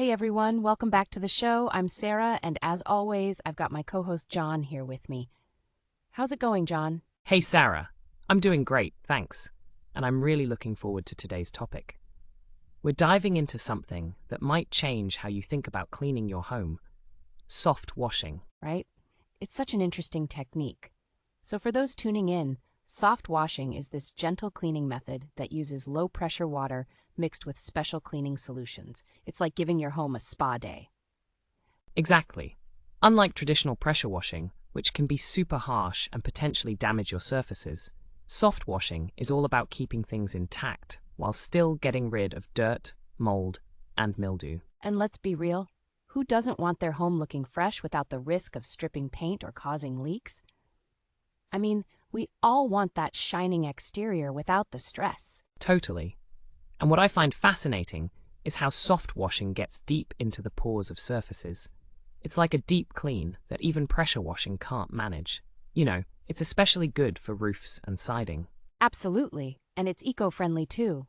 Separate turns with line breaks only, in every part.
Hey everyone, welcome back to the show. I'm Sarah, and as always, I've got my co-host John here with me. How's it going, John?
Hey Sarah, I'm doing great, thanks. And I'm really looking forward to today's topic. We're diving into something that might change how you think about cleaning your home. Soft washing.
Right? It's such an interesting technique. So for those tuning in, soft washing is this gentle cleaning method that uses low-pressure water mixed with special cleaning solutions. It's like giving your home a spa day.
Exactly. Unlike traditional pressure washing, which can be super harsh and potentially damage your surfaces, soft washing is all about keeping things intact while still getting rid of dirt, mold, and mildew.
And let's be real, who doesn't want their home looking fresh without the risk of stripping paint or causing leaks? I mean, we all want that shining exterior without the stress.
Totally. And what I find fascinating is how soft washing gets deep into the pores of surfaces. It's like a deep clean that even pressure washing can't manage. You know, it's especially good for roofs and siding.
Absolutely, and it's eco-friendly too.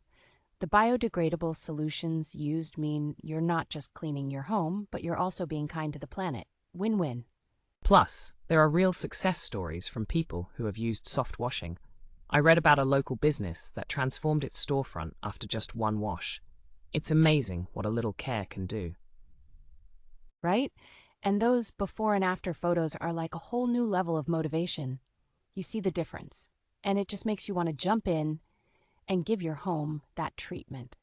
The biodegradable solutions used mean you're not just cleaning your home, but you're also being kind to the planet. Win-win.
Plus, there are real success stories from people who have used soft washing. I read about a local business that transformed its storefront after just one wash. It's amazing what a little care can do.
Right? And those before and after photos are like a whole new level of motivation. You see the difference, and it just makes you want to jump in and give your home that treatment.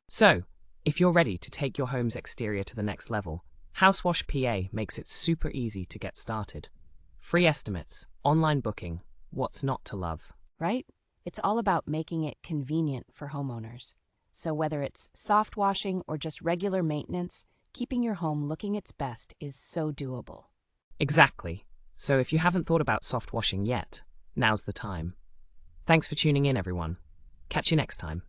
So, if you're ready to take your home's exterior to the next level, Housewash PA makes it super easy to get started. Free estimates, online booking, what's not to love?
Right? It's all about making it convenient for homeowners. So whether it's soft washing or just regular maintenance, keeping your home looking its best is so doable.
Exactly. So if you haven't thought about soft washing yet, now's the time. Thanks for tuning in, everyone. Catch you next time.